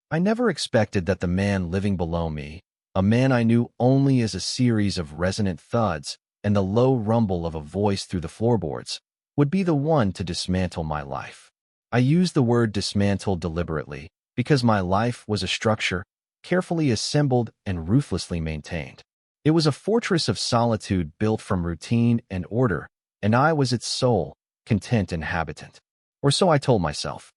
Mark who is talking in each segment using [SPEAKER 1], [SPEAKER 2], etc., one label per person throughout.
[SPEAKER 1] I never expected that the man living below me, a man I knew only as a series of resonant thuds and the low rumble of a voice through the floorboards, would be the one to dismantle my life. I use the word dismantle deliberately because my life was a structure, carefully assembled and ruthlessly maintained. It was a fortress of solitude built from routine and order, and I was its sole, content inhabitant. Or so I told myself.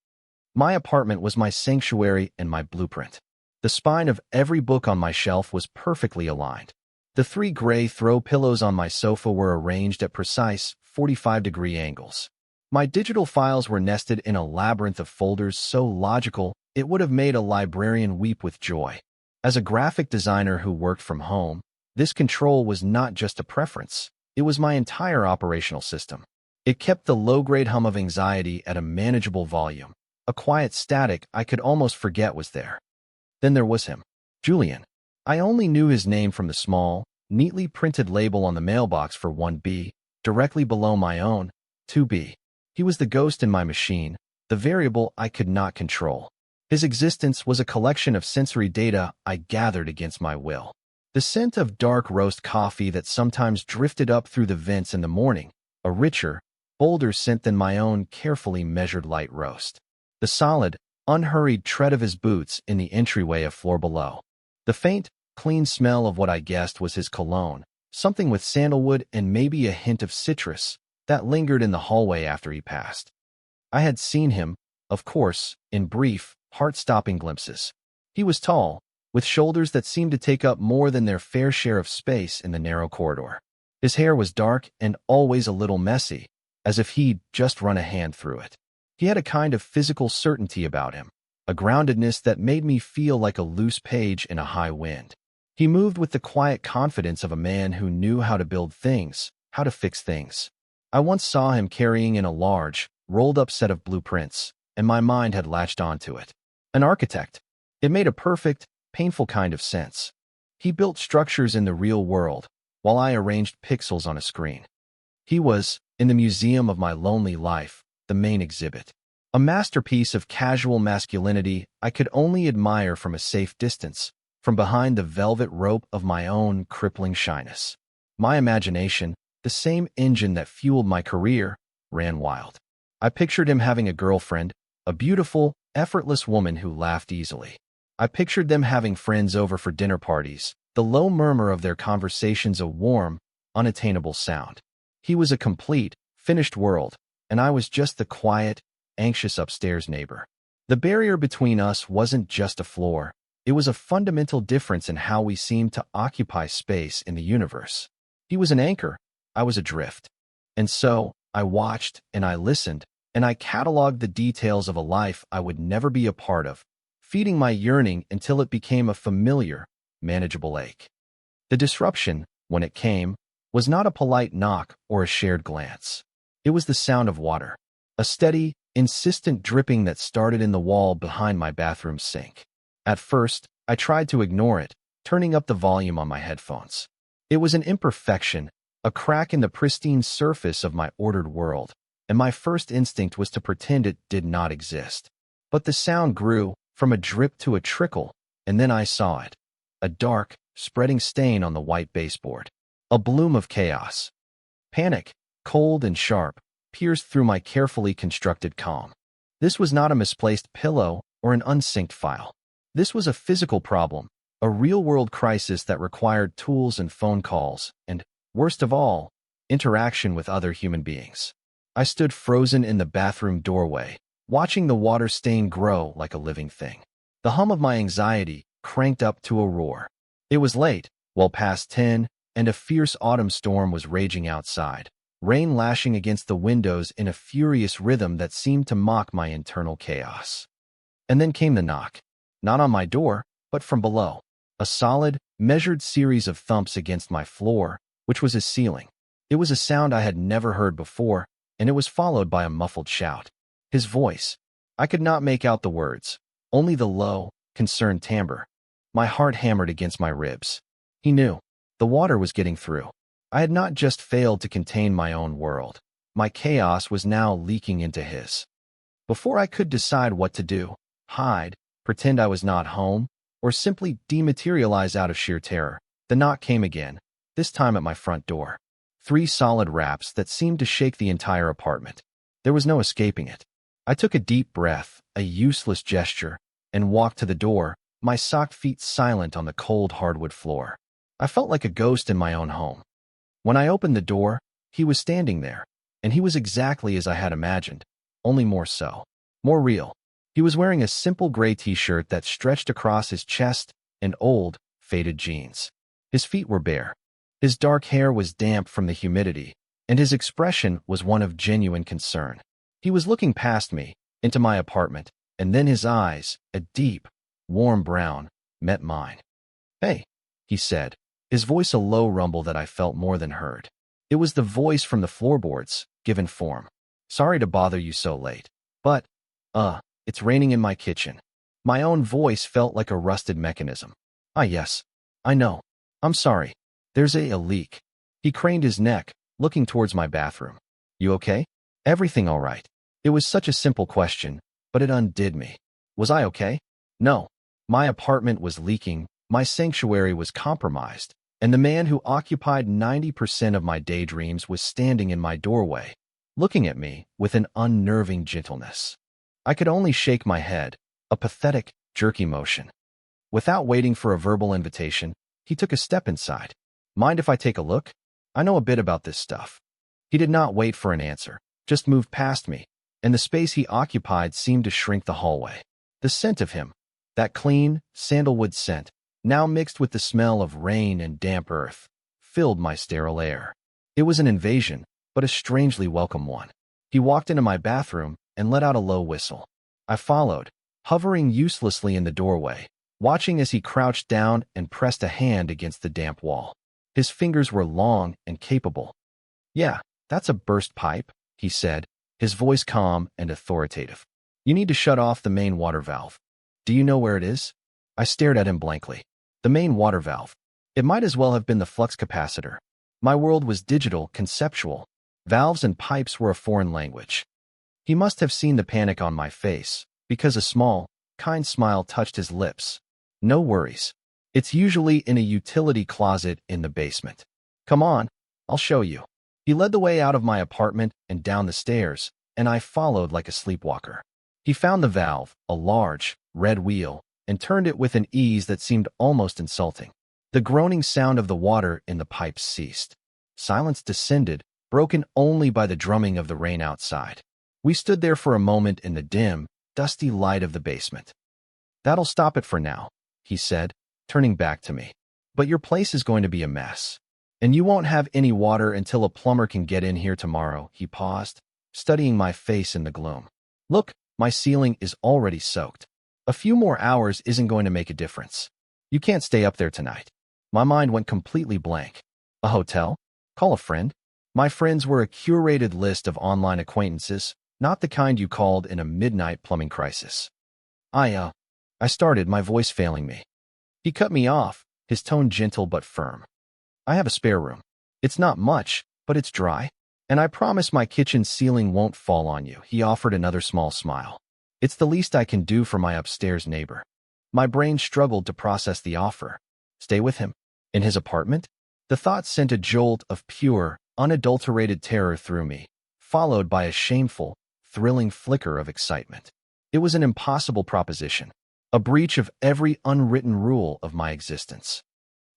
[SPEAKER 1] My apartment was my sanctuary and my blueprint. The spine of every book on my shelf was perfectly aligned. The 3 gray throw pillows on my sofa were arranged at precise 45-degree angles. My digital files were nested in a labyrinth of folders so logical it would have made a librarian weep with joy. As a graphic designer who worked from home, this control was not just a preference. It was my entire operational system. It kept the low-grade hum of anxiety at a manageable volume, a quiet static I could almost forget was there. Then there was him, Julian. I only knew his name from the small, neatly printed label on the mailbox for 1B, directly below my own, 2B. He was the ghost in my machine, the variable I could not control. His existence was a collection of sensory data I gathered against my will. The scent of dark roast coffee that sometimes drifted up through the vents in the morning, a richer, bolder scent than my own carefully measured light roast. The solid, unhurried tread of his boots in the entryway of floor below. The faint, clean smell of what I guessed was his cologne, something with sandalwood and maybe a hint of citrus, that lingered in the hallway after he passed. I had seen him, of course, in brief, heart-stopping glimpses. He was tall, with shoulders that seemed to take up more than their fair share of space in the narrow corridor. His hair was dark and always a little messy, as if he'd just run a hand through it. He had a kind of physical certainty about him, a groundedness that made me feel like a loose page in a high wind. He moved with the quiet confidence of a man who knew how to build things, how to fix things. I once saw him carrying in a large, rolled-up set of blueprints, and my mind had latched onto it. An architect. It made a perfect, painful kind of sense. He built structures in the real world, while I arranged pixels on a screen. He was, in the museum of my lonely life, the main exhibit. A masterpiece of casual masculinity I could only admire from a safe distance, from behind the velvet rope of my own crippling shyness. My imagination, the same engine that fueled my career, ran wild. I pictured him having a girlfriend, a beautiful, effortless woman who laughed easily. I pictured them having friends over for dinner parties, the low murmur of their conversations a warm, unattainable sound. He was a complete, finished world, and I was just the quiet, anxious upstairs neighbor. The barrier between us wasn't just a floor. It was a fundamental difference in how we seemed to occupy space in the universe. He was an anchor, I was adrift. And so, I watched, and I listened, and I cataloged the details of a life I would never be a part of, feeding my yearning until it became a familiar, manageable ache. The disruption, when it came, was not a polite knock or a shared glance. It was the sound of water, a steady, insistent dripping that started in the wall behind my bathroom sink. At first, I tried to ignore it, turning up the volume on my headphones. It was an imperfection, a crack in the pristine surface of my ordered world, and my first instinct was to pretend it did not exist. But the sound grew, from a drip to a trickle, and then I saw it. A dark, spreading stain on the white baseboard. A bloom of chaos. Panic, cold and sharp, pierced through my carefully constructed calm. This was not a misplaced pillow or an unsynced file. This was a physical problem, a real-world crisis that required tools and phone calls, and, worst of all, interaction with other human beings. I stood frozen in the bathroom doorway, watching the water stain grow like a living thing. The hum of my anxiety cranked up to a roar. It was late, well past 10, and a fierce autumn storm was raging outside, rain lashing against the windows in a furious rhythm that seemed to mock my internal chaos. And then came the knock. Not on my door, but from below. A solid, measured series of thumps against my floor, which was his ceiling. It was a sound I had never heard before, and it was followed by a muffled shout. His voice. I could not make out the words, only the low, concerned timbre. My heart hammered against my ribs. He knew. The water was getting through. I had not just failed to contain my own world. My chaos was now leaking into his. Before I could decide what to do, hide, pretend I was not home, or simply dematerialize out of sheer terror. The knock came again, this time at my front door. 3 solid raps that seemed to shake the entire apartment. There was no escaping it. I took a deep breath, a useless gesture, and walked to the door, my socked feet silent on the cold hardwood floor. I felt like a ghost in my own home. When I opened the door, he was standing there, and he was exactly as I had imagined, only more so. More real. He was wearing a simple gray t-shirt that stretched across his chest and old, faded jeans. His feet were bare. His dark hair was damp from the humidity, and his expression was one of genuine concern. He was looking past me, into my apartment, and then his eyes, a deep, warm brown, met mine. "Hey," he said, his voice a low rumble that I felt more than heard. It was the voice from the floorboards, given form. "Sorry to bother you so late, but, it's raining in my kitchen." My own voice felt like a rusted mechanism. "Ah, yes, I know. I'm sorry. There's a leak." He craned his neck, looking towards my bathroom. "You okay?" "Everything all right?" It was such a simple question, but it undid me. Was I okay? No. My apartment was leaking, my sanctuary was compromised, and the man who occupied 90% of my daydreams was standing in my doorway, looking at me with an unnerving gentleness. I could only shake my head, a pathetic, jerky motion. Without waiting for a verbal invitation, he took a step inside. "Mind if I take a look? I know a bit about this stuff." He did not wait for an answer, just moved past me, and the space he occupied seemed to shrink the hallway. The scent of him, that clean, sandalwood scent, now mixed with the smell of rain and damp earth, filled my sterile air. It was an invasion, but a strangely welcome one. He walked into my bathroom and let out a low whistle. I followed, hovering uselessly in the doorway, watching as he crouched down and pressed a hand against the damp wall. His fingers were long and capable. "Yeah, that's a burst pipe," he said, his voice calm and authoritative. "You need to shut off the main water valve. Do you know where it is?" I stared at him blankly. The main water valve. It might as well have been the flux capacitor. My world was digital, conceptual. Valves and pipes were a foreign language. He must have seen the panic on my face, because a small, kind smile touched his lips. "No worries. It's usually in a utility closet in the basement. Come on, I'll show you." He led the way out of my apartment and down the stairs, and I followed like a sleepwalker. He found the valve, a large, red wheel, and turned it with an ease that seemed almost insulting. The groaning sound of the water in the pipes ceased. Silence descended, broken only by the drumming of the rain outside. We stood there for a moment in the dim, dusty light of the basement. "That'll stop it for now," he said, turning back to me. "But your place is going to be a mess. And you won't have any water until a plumber can get in here tomorrow." He paused, studying my face in the gloom. "Look, my ceiling is already soaked. A few more hours isn't going to make a difference. You can't stay up there tonight." My mind went completely blank. A hotel? Call a friend? My friends were a curated list of online acquaintances, not the kind you called in a midnight plumbing crisis. I started, my voice failing me. He cut me off, his tone gentle but firm. "I have a spare room. It's not much, but it's dry. And I promise my kitchen ceiling won't fall on you." He offered another small smile. "It's the least I can do for my upstairs neighbor." My brain struggled to process the offer. Stay with him? In his apartment? The thought sent a jolt of pure, unadulterated terror through me, followed by a shameful, thrilling flicker of excitement. It was an impossible proposition, a breach of every unwritten rule of my existence.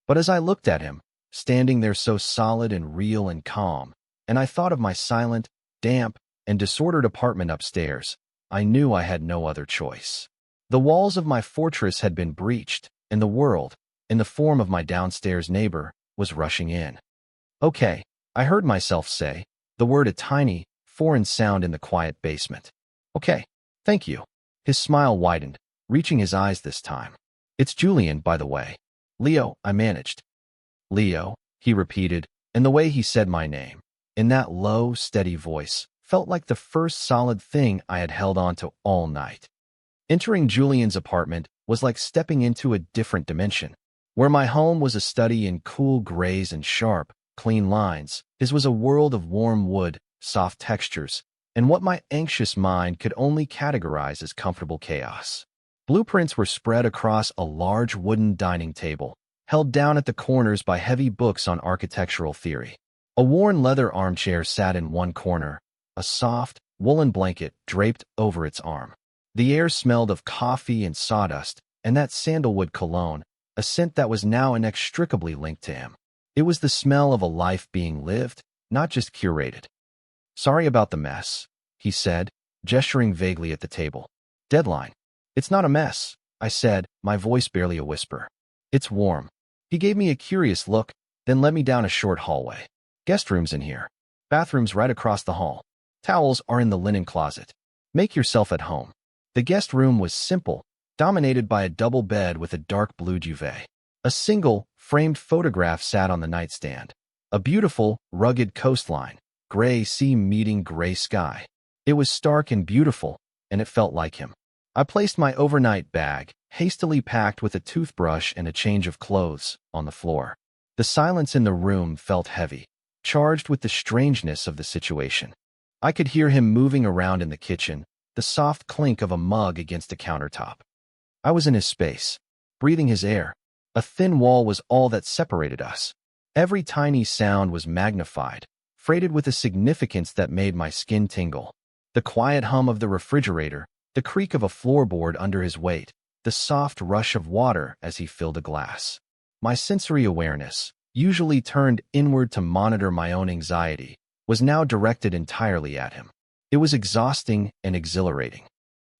[SPEAKER 1] But as I looked at him, standing there so solid and real and calm, and I thought of my silent, damp, and disordered apartment upstairs, I knew I had no other choice. The walls of my fortress had been breached, and the world, in the form of my downstairs neighbor, was rushing in. "Okay," I heard myself say, the word a tiny, foreign sound in the quiet basement. "Okay, thank you." His smile widened, reaching his eyes this time. "It's Julian, by the way." "Leo," I managed. "Leo," he repeated, and the way he said my name, in that low, steady voice, felt like the first solid thing I had held on to all night. Entering Julian's apartment was like stepping into a different dimension. Where my home was a study in cool grays and sharp, clean lines, his was a world of warm wood, soft textures, and what my anxious mind could only categorize as comfortable chaos. Blueprints were spread across a large wooden dining table, held down at the corners by heavy books on architectural theory. A worn leather armchair sat in one corner, a soft, woolen blanket draped over its arm. The air smelled of coffee and sawdust, and that sandalwood cologne, a scent that was now inextricably linked to him. It was the smell of a life being lived, not just curated. "Sorry about the mess," he said, gesturing vaguely at the table. "Deadline." "It's not a mess," I said, my voice barely a whisper. "It's warm." He gave me a curious look, then led me down a short hallway. "Guest rooms in here. Bathrooms right across the hall. Towels are in the linen closet. Make yourself at home." The guest room was simple, dominated by a double bed with a dark blue duvet. A single, framed photograph sat on the nightstand. A beautiful, rugged coastline, gray sea meeting gray sky. It was stark and beautiful, and it felt like him. I placed my overnight bag, hastily packed with a toothbrush and a change of clothes, on the floor. The silence in the room felt heavy, charged with the strangeness of the situation. I could hear him moving around in the kitchen, the soft clink of a mug against a countertop. I was in his space, breathing his air. A thin wall was all that separated us. Every tiny sound was magnified, freighted with a significance that made my skin tingle. The quiet hum of the refrigerator, the creak of a floorboard under his weight, the soft rush of water as he filled a glass. My sensory awareness, usually turned inward to monitor my own anxiety, was now directed entirely at him. It was exhausting and exhilarating.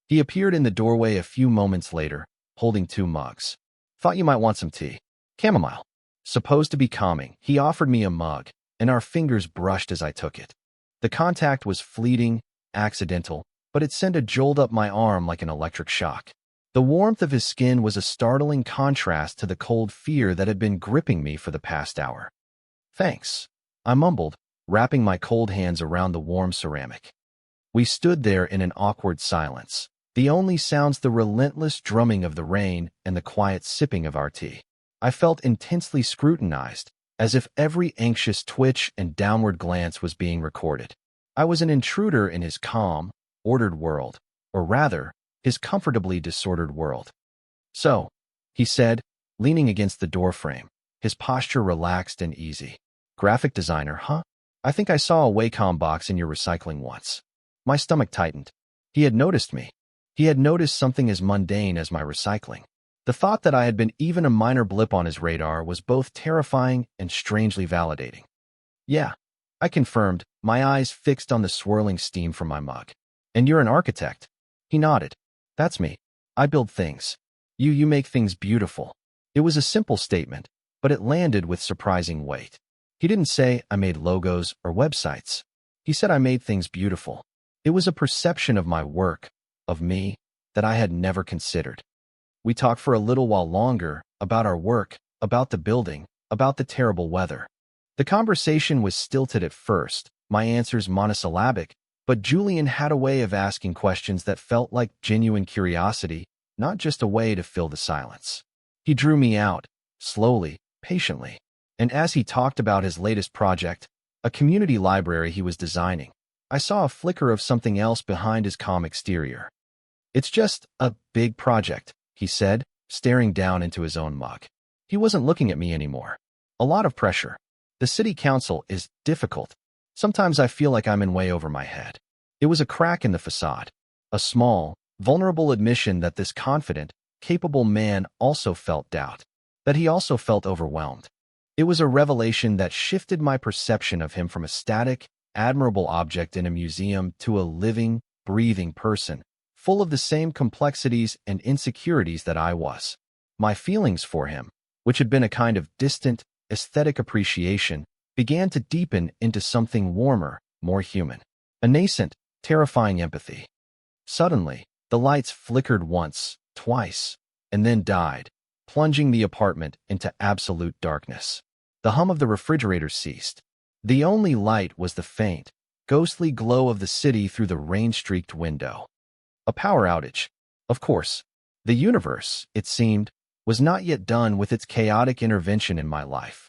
[SPEAKER 1] He appeared in the doorway a few moments later, holding 2 mugs. "Thought you might want some tea. Chamomile." Supposed to be calming, he offered me a mug, and our fingers brushed as I took it. The contact was fleeting, accidental, but it sent a jolt up my arm like an electric shock. The warmth of his skin was a startling contrast to the cold fear that had been gripping me for the past hour. "Thanks," I mumbled, wrapping my cold hands around the warm ceramic. We stood there in an awkward silence, the only sounds the relentless drumming of the rain and the quiet sipping of our tea. I felt intensely scrutinized, as if every anxious twitch and downward glance was being recorded. I was an intruder in his calm, ordered world, or rather, his comfortably disordered world. "So," he said, leaning against the doorframe, his posture relaxed and easy. "Graphic designer, huh? I think I saw a Wacom box in your recycling once." My stomach tightened. He had noticed me. He had noticed something as mundane as my recycling. The thought that I had been even a minor blip on his radar was both terrifying and strangely validating. "Yeah," I confirmed, my eyes fixed on the swirling steam from my mug. "And you're an architect?" He nodded. "That's me. I build things. You make things beautiful." It was a simple statement, but it landed with surprising weight. He didn't say I made logos or websites. He said I made things beautiful. It was a perception of my work, of me, that I had never considered. We talked for a little while longer, about our work, about the building, about the terrible weather. The conversation was stilted at first, my answers monosyllabic, but Julian had a way of asking questions that felt like genuine curiosity, not just a way to fill the silence. He drew me out, slowly, patiently, and as he talked about his latest project, a community library he was designing, I saw a flicker of something else behind his calm exterior. "It's just a big project," he said, staring down into his own mug. He wasn't looking at me anymore. "A lot of pressure. The city council is difficult. Sometimes I feel like I'm in way over my head." It was a crack in the facade, a small, vulnerable admission that this confident, capable man also felt doubt, that he also felt overwhelmed. It was a revelation that shifted my perception of him from a static, admirable object in a museum to a living, breathing person, full of the same complexities and insecurities that I was. My feelings for him, which had been a kind of distant, aesthetic appreciation, began to deepen into something warmer, more human. A nascent, terrifying empathy. Suddenly, the lights flickered once, twice, and then died, plunging the apartment into absolute darkness. The hum of the refrigerator ceased. The only light was the faint, ghostly glow of the city through the rain-streaked window. A power outage. Of course. The universe, it seemed, was not yet done with its chaotic intervention in my life.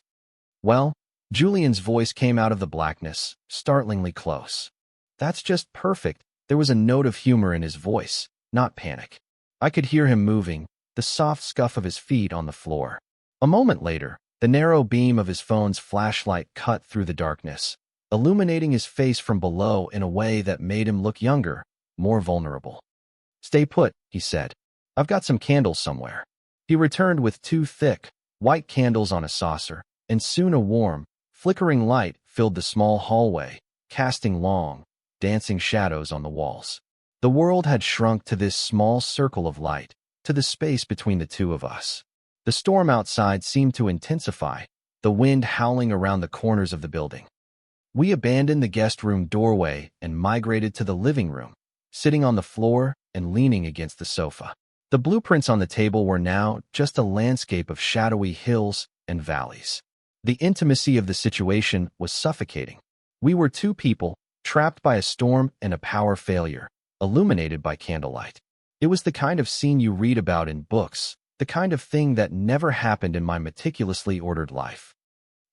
[SPEAKER 1] "Well," Julian's voice came out of the blackness, startlingly close. "That's just perfect." There was a note of humor in his voice, not panic. I could hear him moving, the soft scuff of his feet on the floor. A moment later, the narrow beam of his phone's flashlight cut through the darkness, illuminating his face from below in a way that made him look younger, more vulnerable. "Stay put," he said. "I've got some candles somewhere." He returned with 2 thick, white candles on a saucer, and soon a warm, flickering light filled the small hallway, casting long, dancing shadows on the walls. The world had shrunk to this small circle of light, to the space between the two of us. The storm outside seemed to intensify, the wind howling around the corners of the building. We abandoned the guest room doorway and migrated to the living room, sitting on the floor and leaning against the sofa. The blueprints on the table were now just a landscape of shadowy hills and valleys. The intimacy of the situation was suffocating. We were 2 people, trapped by a storm and a power failure, illuminated by candlelight. It was the kind of scene you read about in books, the kind of thing that never happened in my meticulously ordered life.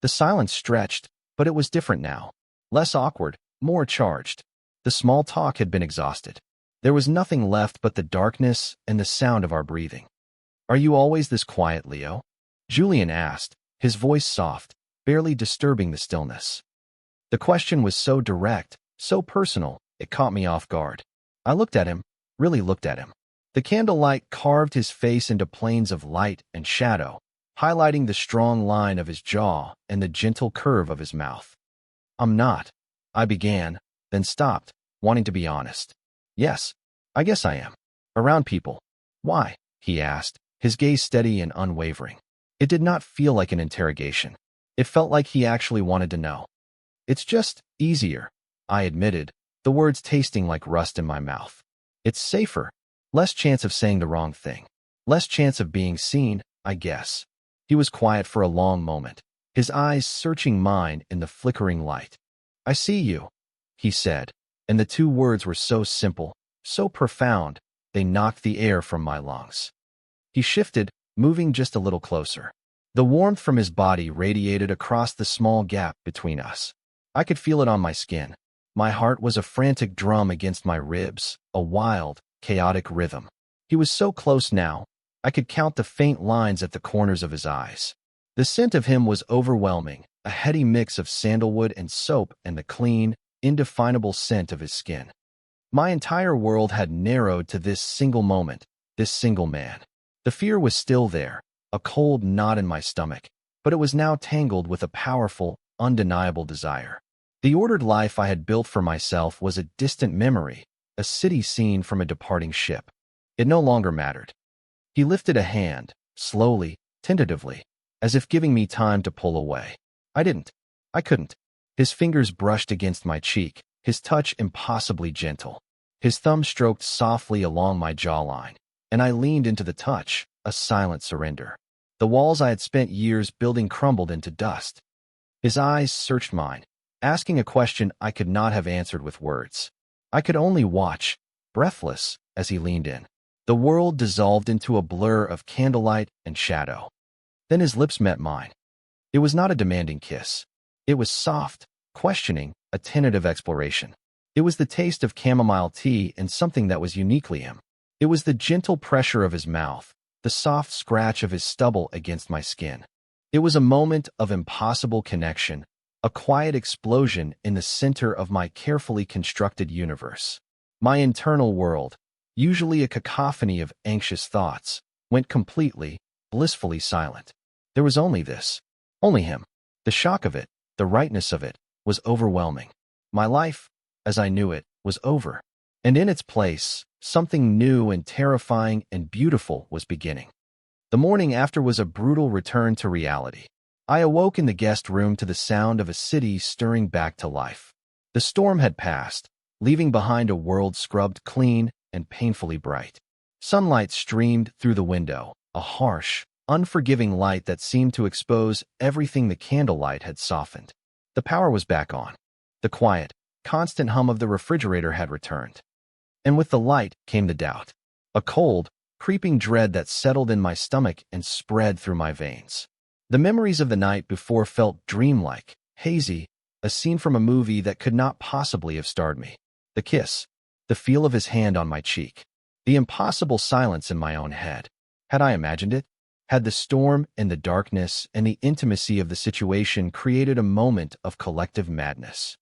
[SPEAKER 1] The silence stretched, but it was different now. Less awkward, more charged. The small talk had been exhausted. There was nothing left but the darkness and the sound of our breathing. "Are you always this quiet, Leo?" Julian asked, his voice soft, barely disturbing the stillness. The question was so direct, so personal, it caught me off guard. I looked at him, really looked at him. The candlelight carved his face into planes of light and shadow, highlighting the strong line of his jaw and the gentle curve of his mouth. "I'm not," I began, then stopped, wanting to be honest. "Yes, I guess I am. Around people." "Why?" he asked, his gaze steady and unwavering. It did not feel like an interrogation. It felt like he actually wanted to know. "It's just easier," I admitted, the words tasting like rust in my mouth. "It's safer. Less chance of saying the wrong thing. Less chance of being seen, I guess." He was quiet for a long moment, his eyes searching mine in the flickering light. "I see you," he said, and the 2 words were so simple, so profound, they knocked the air from my lungs. He shifted, moving just a little closer. The warmth from his body radiated across the small gap between us. I could feel it on my skin. My heart was a frantic drum against my ribs, a wild, chaotic rhythm. He was so close now, I could count the faint lines at the corners of his eyes. The scent of him was overwhelming, a heady mix of sandalwood and soap and the clean, indefinable scent of his skin. My entire world had narrowed to this single moment, this single man. The fear was still there, a cold knot in my stomach, but it was now tangled with a powerful, undeniable desire. The ordered life I had built for myself was a distant memory, a city scene from a departing ship. It no longer mattered. He lifted a hand, slowly, tentatively, as if giving me time to pull away. I didn't. I couldn't. His fingers brushed against my cheek, his touch impossibly gentle. His thumb stroked softly along my jawline, and I leaned into the touch, a silent surrender. The walls I had spent years building crumbled into dust. His eyes searched mine, asking a question I could not have answered with words. I could only watch, breathless, as he leaned in. The world dissolved into a blur of candlelight and shadow. Then his lips met mine. It was not a demanding kiss. It was soft, questioning, a tentative exploration. It was the taste of chamomile tea and something that was uniquely him. It was the gentle pressure of his mouth, the soft scratch of his stubble against my skin. It was a moment of impossible connection, a quiet explosion in the center of my carefully constructed universe. My internal world, usually a cacophony of anxious thoughts, went completely, blissfully silent. There was only this, only him. The shock of it, the rightness of it, was overwhelming. My life, as I knew it, was over. And in its place, something new and terrifying and beautiful was beginning. The morning after was a brutal return to reality. I awoke in the guest room to the sound of a city stirring back to life. The storm had passed, leaving behind a world scrubbed clean and painfully bright. Sunlight streamed through the window, a harsh, unforgiving light that seemed to expose everything the candlelight had softened. The power was back on. The quiet, constant hum of the refrigerator had returned. And with the light came the doubt. A cold, creeping dread that settled in my stomach and spread through my veins. The memories of the night before felt dreamlike, hazy, a scene from a movie that could not possibly have starred me. The kiss, the feel of his hand on my cheek, The impossible silence in my own head. Had I imagined it? Had the storm and the darkness and the intimacy of the situation created a moment of collective madness?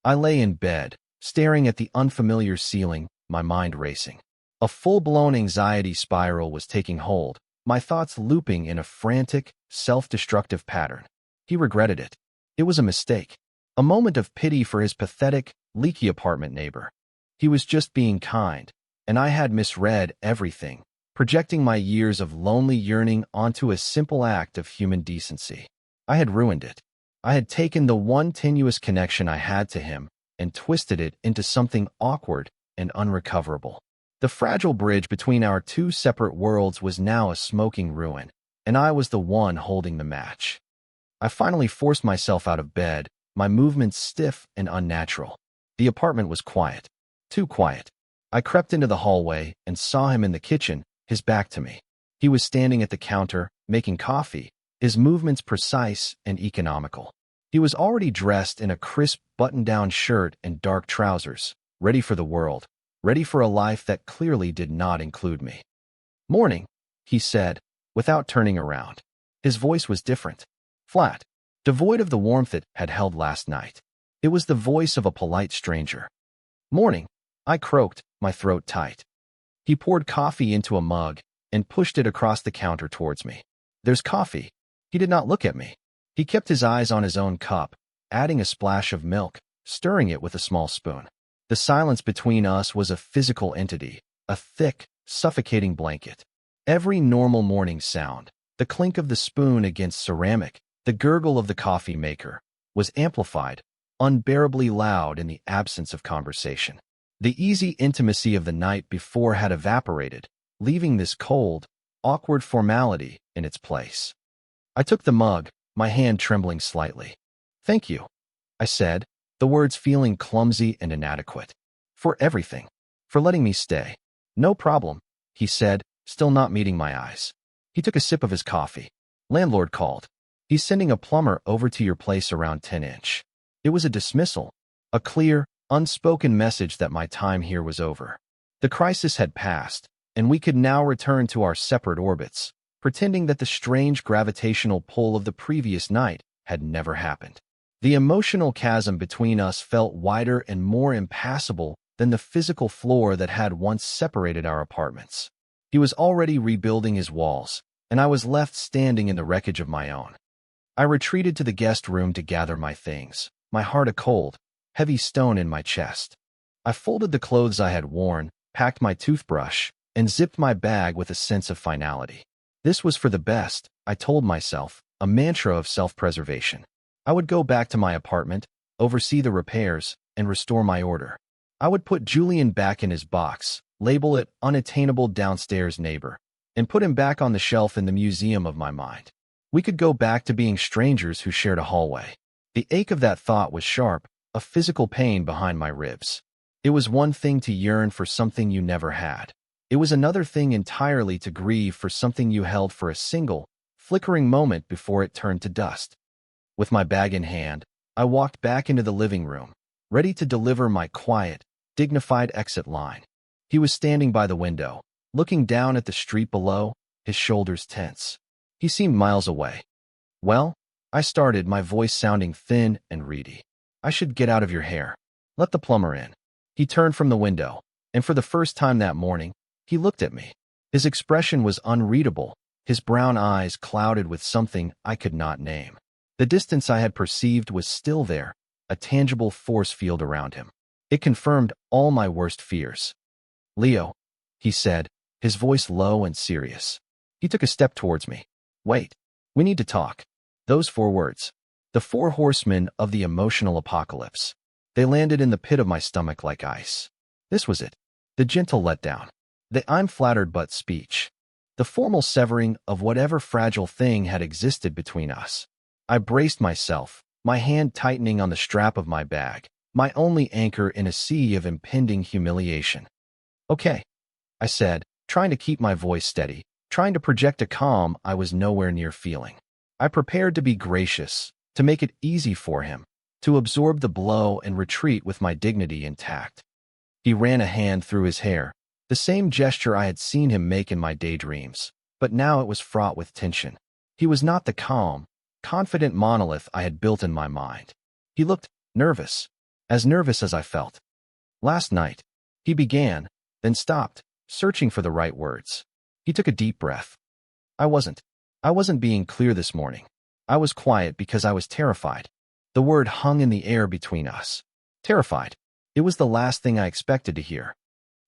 [SPEAKER 1] I lay in bed, staring at the unfamiliar ceiling, my mind racing. A full-blown anxiety spiral was taking hold, my thoughts looping in a frantic, self-destructive pattern. He regretted it. It was a mistake. A moment of pity for his pathetic, leaky apartment neighbor. He was just being kind, and I had misread everything, projecting my years of lonely yearning onto a simple act of human decency. I had ruined it. I had taken the one tenuous connection I had to him and twisted it into something awkward and unrecoverable. The fragile bridge between our two separate worlds was now a smoking ruin, and I was the one holding the match. I finally forced myself out of bed, my movements stiff and unnatural. The apartment was quiet. Too quiet. I crept into the hallway and saw him in the kitchen, his back to me. He was standing at the counter, making coffee, his movements precise and economical. He was already dressed in a crisp button-down shirt and dark trousers, ready for the world, ready for a life that clearly did not include me. "Morning," he said, without turning around. His voice was different, flat, devoid of the warmth it had held last night. It was the voice of a polite stranger. "Morning," I croaked, my throat tight. He poured coffee into a mug and pushed it across the counter towards me. "There's coffee." He did not look at me. He kept his eyes on his own cup, adding a splash of milk, stirring it with a small spoon. The silence between us was a physical entity, a thick, suffocating blanket. Every normal morning sound, the clink of the spoon against ceramic, the gurgle of the coffee maker, was amplified, unbearably loud in the absence of conversation. The easy intimacy of the night before had evaporated, leaving this cold, awkward formality in its place. I took the mug, my hand trembling slightly. "Thank you," I said, the words feeling clumsy and inadequate. "For everything. For letting me stay." "No problem," he said, still not meeting my eyes. He took a sip of his coffee. "Landlord called. He's sending a plumber over to your place around 10-inch. It was a dismissal, a clear, unspoken message that my time here was over. The crisis had passed, and we could now return to our separate orbits, pretending that the strange gravitational pull of the previous night had never happened. The emotional chasm between us felt wider and more impassable than the physical floor that had once separated our apartments. He was already rebuilding his walls, and I was left standing in the wreckage of my own. I retreated to the guest room to gather my things, my heart a cold, heavy stone in my chest. I folded the clothes I had worn, packed my toothbrush, and zipped my bag with a sense of finality. This was for the best, I told myself, a mantra of self-preservation. I would go back to my apartment, oversee the repairs, and restore my order. I would put Julian back in his box, label it unattainable downstairs neighbor, and put him back on the shelf in the museum of my mind. We could go back to being strangers who shared a hallway. The ache of that thought was sharp, a physical pain behind my ribs. It was one thing to yearn for something you never had. It was another thing entirely to grieve for something you held for a single, flickering moment before it turned to dust. With my bag in hand, I walked back into the living room, ready to deliver my quiet, dignified exit line. He was standing by the window, looking down at the street below, his shoulders tense. He seemed miles away. "Well," I started, my voice sounding thin and reedy. "I should get out of your hair. Let the plumber in." He turned from the window, and for the first time that morning, he looked at me. His expression was unreadable, his brown eyes clouded with something I could not name. The distance I had perceived was still there, a tangible force field around him. It confirmed all my worst fears. "Leo," he said, his voice low and serious. He took a step towards me. "Wait. We need to talk." Those 4 words. The 4 horsemen of the emotional apocalypse. They landed in the pit of my stomach like ice. This was it. The gentle letdown. The "I'm flattered but" speech. The formal severing of whatever fragile thing had existed between us. I braced myself, my hand tightening on the strap of my bag, my only anchor in a sea of impending humiliation. "Okay," I said, trying to keep my voice steady, trying to project a calm I was nowhere near feeling. I prepared to be gracious, to make it easy for him, to absorb the blow and retreat with my dignity intact. He ran a hand through his hair, The same gesture I had seen him make in my daydreams, but now it was fraught with tension. He was not the calm, confident monolith I had built in my mind. He looked nervous as I felt. Last night, he began, then stopped, searching for the right words. He took a deep breath. I wasn't. I wasn't being clear this morning. I was quiet because I was terrified. The word hung in the air between us. Terrified. It was the last thing I expected to hear.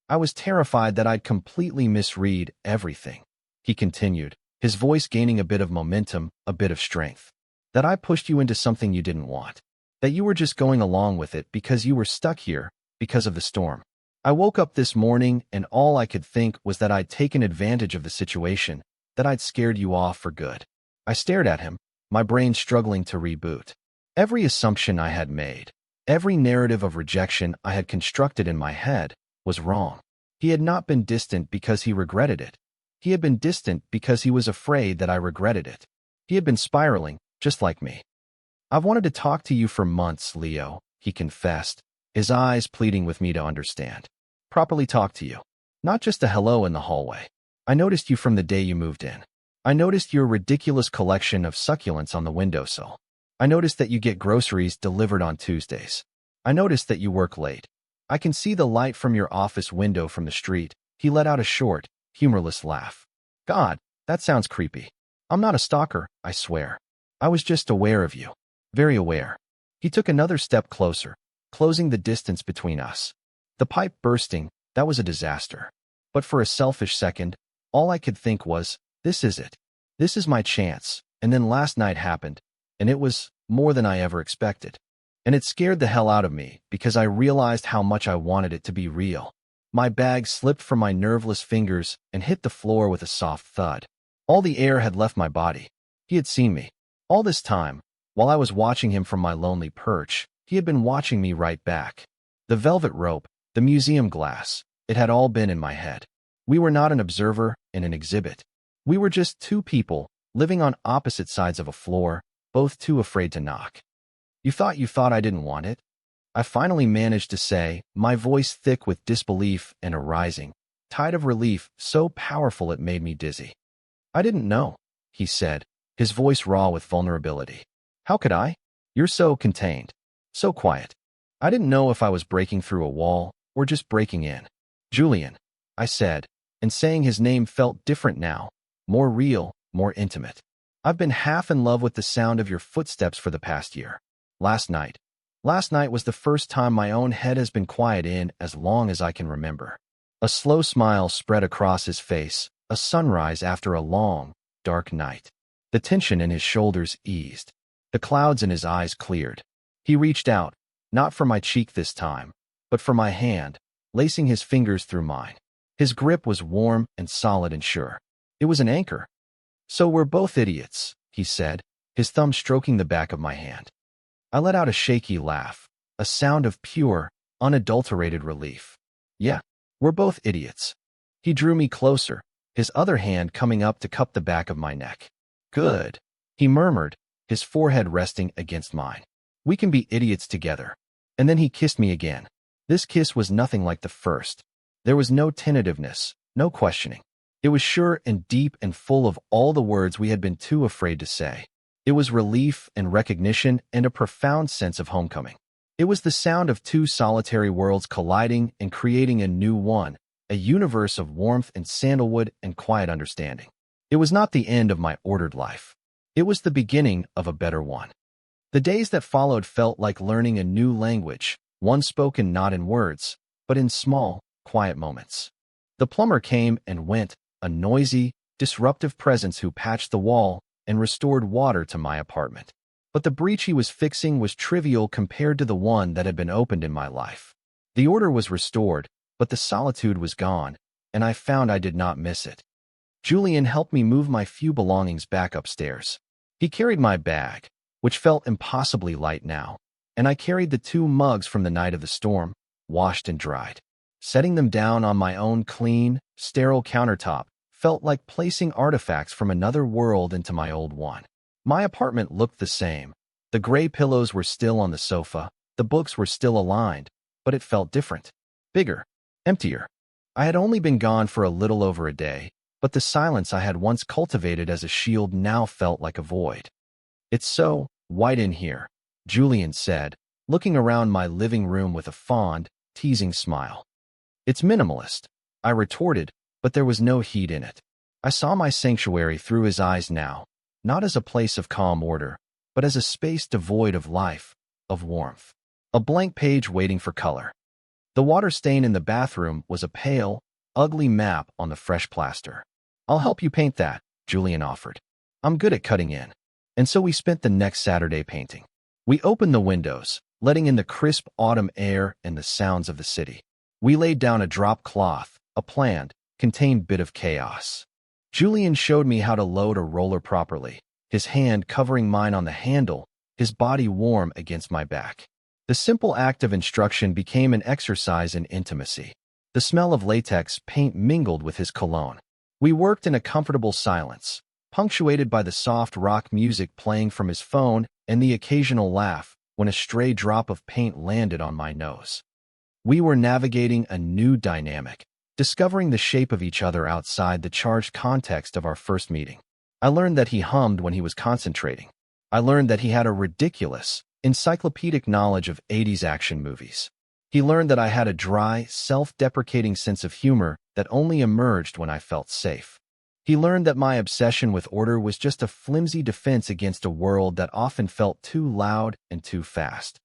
[SPEAKER 1] I was terrified that I'd completely misread everything. He continued, his voice gaining a bit of momentum, a bit of strength. That I pushed you into something you didn't want. That you were just going along with it because you were stuck here, because of the storm. I woke up this morning and all I could think was that I'd taken advantage of the situation, that I'd scared you off for good. I stared at him, my brain struggling to reboot. Every assumption I had made, every narrative of rejection I had constructed in my head, was wrong. He had not been distant because he regretted it. He had been distant because he was afraid that I regretted it. He had been spiraling, just like me. I've wanted to talk to you for months, Leo, he confessed, his eyes pleading with me to understand. Properly talk to you. Not just a hello in the hallway. I noticed you from the day you moved in. I noticed your ridiculous collection of succulents on the windowsill. I noticed that you get groceries delivered on Tuesdays. I noticed that you work late. I can see the light from your office window from the street. He let out a short, humorless laugh. God, that sounds creepy. I'm not a stalker, I swear. I was just aware of you. Very aware. He took another step closer, closing the distance between us. The pipe bursting, that was a disaster. But for a selfish second, all I could think was, this is it. This is my chance. And then last night happened, and it was more than I ever expected. And it scared the hell out of me because I realized how much I wanted it to be real. My bag slipped from my nerveless fingers and hit the floor with a soft thud. All the air had left my body. He had seen me. All this time, while I was watching him from my lonely perch, he had been watching me right back. The velvet rope, the museum glass, it had all been in my head. We were not an observer in an exhibit. We were just two people, living on opposite sides of a floor, both too afraid to knock. You thought I didn't want it? I finally managed to say, my voice thick with disbelief and a rising tide of relief so powerful it made me dizzy. I didn't know, he said, his voice raw with vulnerability. How could I? You're so contained, so quiet. I didn't know if I was breaking through a wall or just breaking in. Julian, I said, and saying his name felt different now, more real, more intimate. I've been half in love with the sound of your footsteps for the past year. Last night was the first time my own head has been quiet in as long as I can remember. A slow smile spread across his face, a sunrise after a long, dark night. The tension in his shoulders eased. The clouds in his eyes cleared. He reached out, not for my cheek this time, but for my hand, lacing his fingers through mine. His grip was warm and solid and sure. It was an anchor. So we're both idiots, he said, his thumb stroking the back of my hand. I let out a shaky laugh, a sound of pure, unadulterated relief. Yeah, we're both idiots. He drew me closer, his other hand coming up to cup the back of my neck. Good, he murmured, his forehead resting against mine. We can be idiots together. And then he kissed me again. This kiss was nothing like the first. There was no tentativeness, no questioning. It was sure and deep and full of all the words we had been too afraid to say. It was relief and recognition and a profound sense of homecoming. It was the sound of two solitary worlds colliding and creating a new one, a universe of warmth and sandalwood and quiet understanding. It was not the end of my ordered life. It was the beginning of a better one. The days that followed felt like learning a new language, one spoken not in words, but in small, quiet moments. The plumber came and went, a noisy, disruptive presence who patched the wall and restored water to my apartment. But the breach he was fixing was trivial compared to the one that had been opened in my life. The order was restored, but the solitude was gone, and I found I did not miss it. Julian helped me move my few belongings back upstairs. He carried my bag, which felt impossibly light now, and I carried the two mugs from the night of the storm, washed and dried. Setting them down on my own clean, sterile countertop felt like placing artifacts from another world into my old one. My apartment looked the same. The gray pillows were still on the sofa, the books were still aligned, but it felt different. Bigger, emptier. I had only been gone for a little over a day, but the silence I had once cultivated as a shield now felt like a void. "It's so white in here," Julian said, looking around my living room with a fond, teasing smile. "It's minimalist," I retorted, but there was no heat in it. I saw my sanctuary through his eyes now, not as a place of calm order, but as a space devoid of life, of warmth. A blank page waiting for color. The water stain in the bathroom was a pale, ugly map on the fresh plaster. "I'll help you paint that," Julian offered. "I'm good at cutting in." And so we spent the next Saturday painting. We opened the windows, letting in the crisp autumn air and the sounds of the city. We laid down a drop cloth, a planned, contained bit of chaos. Julian showed me how to load a roller properly, his hand covering mine on the handle, his body warm against my back. The simple act of instruction became an exercise in intimacy. The smell of latex paint mingled with his cologne. We worked in a comfortable silence, punctuated by the soft rock music playing from his phone and the occasional laugh when a stray drop of paint landed on my nose. We were navigating a new dynamic, discovering the shape of each other outside the charged context of our first meeting. I learned that he hummed when he was concentrating. I learned that he had a ridiculous, encyclopedic knowledge of 80s action movies. He learned that I had a dry, self-deprecating sense of humor that only emerged when I felt safe. He learned that my obsession with order was just a flimsy defense against a world that often felt too loud and too fast.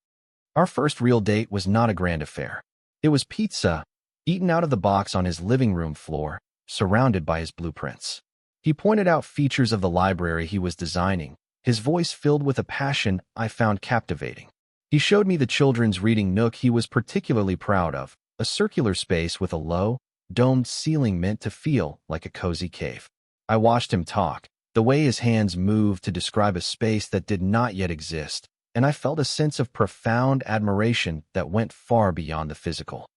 [SPEAKER 1] Our first real date was not a grand affair. It was pizza, eaten out of the box on his living room floor, surrounded by his blueprints. He pointed out features of the library he was designing, his voice filled with a passion I found captivating. He showed me the children's reading nook he was particularly proud of, a circular space with a low, domed ceiling meant to feel like a cozy cave. I watched him talk, the way his hands moved to describe a space that did not yet exist, and I felt a sense of profound admiration that went far beyond the physical.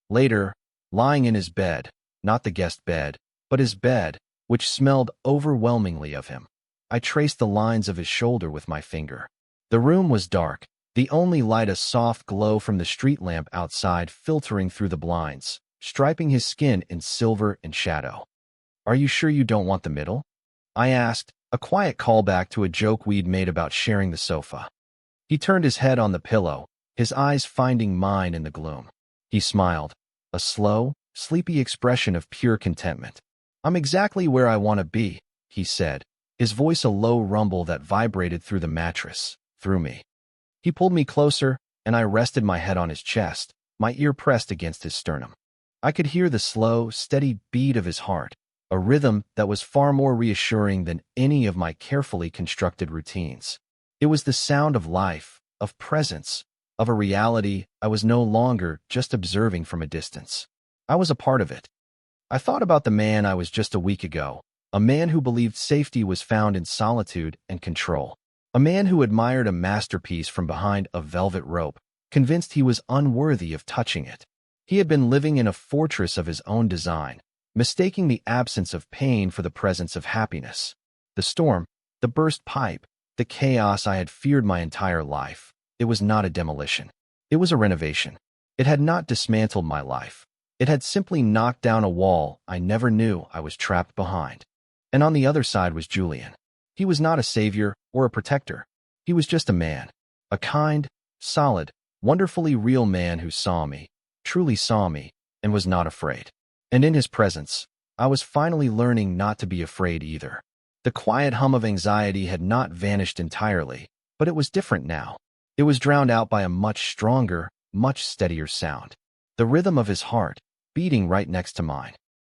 [SPEAKER 1] Later, lying in his bed, not the guest bed, but his bed, which smelled overwhelmingly of him, I traced the lines of his shoulder with my finger. The room was dark, the only light a soft glow from the street lamp outside filtering through the blinds, striping his skin in silver and shadow. "Are you sure you don't want the middle?" I asked, a quiet callback to a joke we'd made about sharing the sofa. He turned his head on the pillow, his eyes finding mine in the gloom. He smiled, a slow, sleepy expression of pure contentment. "I'm exactly where I want to be," he said, his voice a low rumble that vibrated through the mattress, through me. He pulled me closer, and I rested my head on his chest, my ear pressed against his sternum. I could hear the slow, steady beat of his heart, a rhythm that was far more reassuring than any of my carefully constructed routines. It was the sound of life, of presence, of a reality I was no longer just observing from a distance. I was a part of it. I thought about the man I was just a week ago, a man who believed safety was found in solitude and control, a man who admired a masterpiece from behind a velvet rope, convinced he was unworthy of touching it. He had been living in a fortress of his own design, mistaking the absence of pain for the presence of happiness. The storm, the burst pipe, the chaos I had feared my entire life. It was not a demolition. It was a renovation. It had not dismantled my life. It had simply knocked down a wall I never knew I was trapped behind. And on the other side was Julian. He was not a savior or a protector. He was just a man. A kind, solid, wonderfully real man who saw me, truly saw me, and was not afraid. And in his presence, I was finally learning not to be afraid either. The quiet hum of anxiety had not vanished entirely, but it was different now. It was drowned out by a much stronger, much steadier sound. The rhythm of his heart, beating right next to mine.